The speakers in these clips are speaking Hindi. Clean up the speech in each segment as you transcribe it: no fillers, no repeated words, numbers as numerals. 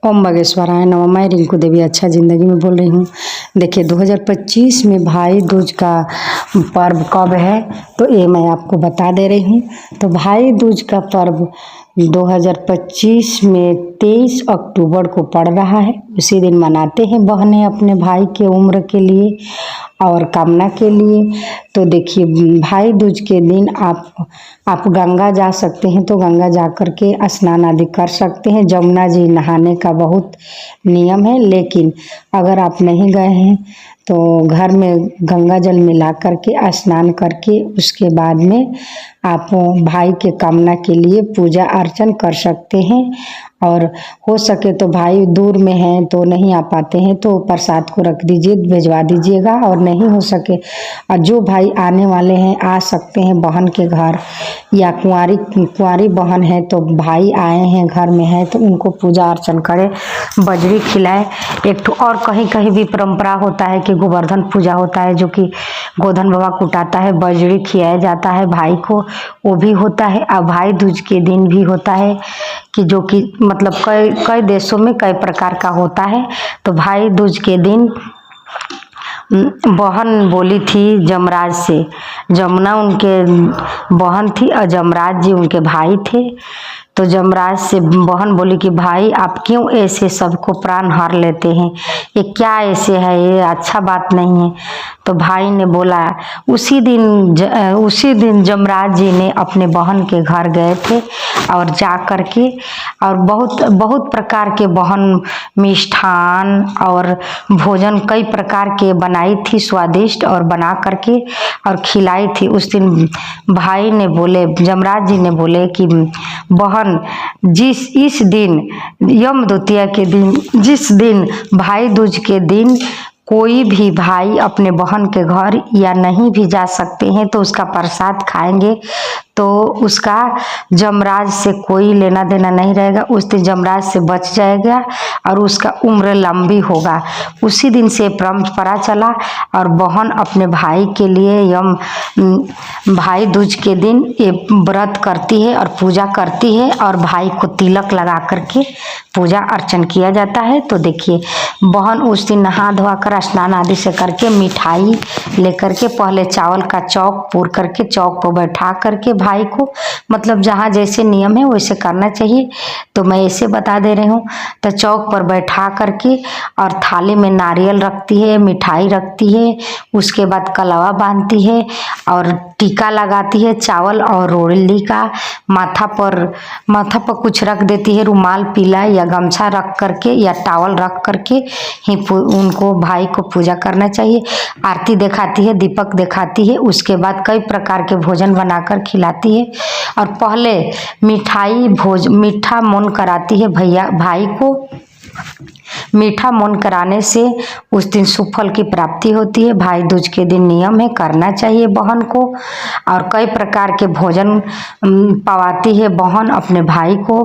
ओम बागेश्वराय नमः। मैं रिंकू देवी अच्छा ज़िंदगी में बोल रही हूँ। देखिए 2025 में भाई दूज का पर्व कब है तो ये मैं आपको बता दे रही हूँ। तो भाई दूज का पर्व 2025 में 23 अक्टूबर को पड़ रहा है। उसी दिन मनाते हैं बहनें अपने भाई के उम्र के लिए और कामना के लिए। तो देखिए भाई दूज के दिन आप गंगा जा सकते हैं तो गंगा जा कर के स्नान आदि कर सकते हैं। जमुना जी नहाने का बहुत नियम है, लेकिन अगर आप नहीं गए हैं तो घर में गंगा जल मिला करके स्नान करके उसके बाद में आप भाई के कामना के लिए पूजा अर्चन कर सकते हैं। और हो सके तो भाई दूर में हैं तो नहीं आ पाते हैं तो प्रसाद को रख दीजिए, भिजवा दीजिएगा। और नहीं हो सके और जो भाई आने वाले हैं आ सकते हैं बहन के घर, या कुंवारी बहन है तो भाई आए हैं घर में है तो उनको पूजा अर्चन करें, बजरी खिलाए। एक तो और कहीं कहीं भी परंपरा होता है कि गोवर्धन पूजा होता है, जो कि गोधन बाबा कुटाता है, बजरी खिलाया जाता है भाई को, वो भी होता है। और भाई दूज के दिन भी होता है कि जो कि मतलब कई देशों में कई प्रकार का होता है। तो भाई दूज के दिन बहन बोली थी जमराज से, जमुना उनके बहन थी और जमराज जी उनके भाई थे। तो जमराज से बहन बोली कि भाई आप क्यों ऐसे सबको प्राण हर लेते हैं, ये क्या ऐसे है, ये अच्छा बात नहीं है। तो भाई ने बोला उसी दिन जमराज जी ने अपने बहन के घर गए थे और जा कर के और बहुत प्रकार के बहन मिष्ठान और भोजन कई प्रकार के बनाई थी स्वादिष्ट, और बना करके और खिलाई थी। उस दिन भाई ने बोले, जमराज जी ने बोले कि बहन इस दिन यम द्वितीया के दिन, जिस दिन भाई दूज के दिन कोई भी भाई अपने बहन के घर या नहीं भी जा सकते हैं तो उसका प्रसाद खाएंगे तो उसका जमराज से कोई लेना देना नहीं रहेगा। उस दिन जमराज से बच जाएगा और उसका उम्र लंबी होगा। उसी दिन से परंपरा चला और बहन अपने भाई के लिए भाई दूज के दिन ये व्रत करती है और पूजा करती है और भाई को तिलक लगा करके पूजा अर्चन किया जाता है। तो देखिए बहन उस दिन नहा धोवा कर स्नान आदि से करके मिठाई लेकर के पहले चावल का चौक पूर करके चौक पर बैठा करके भाई को, मतलब जहाँ जैसे नियम है वैसे करना चाहिए, तो मैं ऐसे बता दे रही हूँ। तो चौक पर बैठा करके और थाली में नारियल रखती है, मिठाई रखती है, उसके बाद कलवा बांधती है और टीका लगाती है चावल और रोली का। माथा पर कुछ रख देती है, रुमाल पीला या गमछा रख करके या टावल रख करके ही उनको भाई को पूजा करना चाहिए। आरती दिखाती है, दीपक दिखाती है, उसके बाद कई प्रकार के भोजन बनाकर खिलाती है और पहले मीठा मोन कराती है भाई को। मीठा मोन कराने से उस दिन शुभ फल की प्राप्ति होती है। भाई दूज के दिन नियम है करना चाहिए बहन को, और कई प्रकार के भोजन पवाती है बहन अपने भाई को,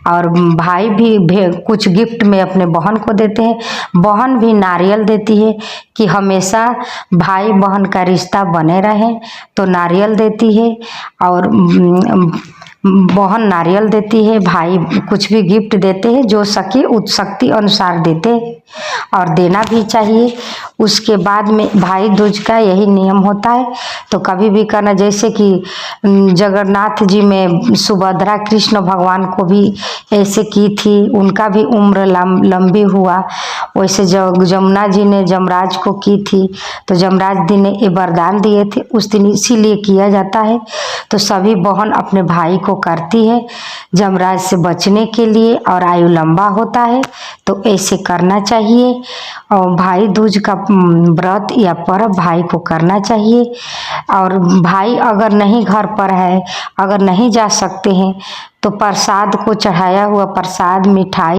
और भाई भी कुछ गिफ्ट में अपने बहन को देते हैं। बहन भी नारियल देती है कि हमेशा भाई बहन का रिश्ता बने रहे, तो नारियल देती है। और बहन नारियल देती है, भाई कुछ भी गिफ्ट देते हैं, जो सके उस शक्ति अनुसार देते और देना भी चाहिए। उसके बाद में भाई दूज का यही नियम होता है। तो कभी भी करना, जैसे कि जगन्नाथ जी में सुभद्रा कृष्ण भगवान को भी ऐसे की थी, उनका भी उम्र लंबी हुआ। वैसे जमुना जी ने जमराज को की थी तो जमराज जी ने ये वरदान दिए थे, उस दिन इसीलिए किया जाता है। तो सभी बहन अपने भाई को करती है जमराज से बचने के लिए और आयु लंबा होता है, तो ऐसे करना चाहिए। और भाई दूज का व्रत या पर्व भाई को करना चाहिए। और भाई अगर नहीं घर पर है, अगर नहीं जा सकते हैं तो प्रसाद को चढ़ाया हुआ प्रसाद मिठाई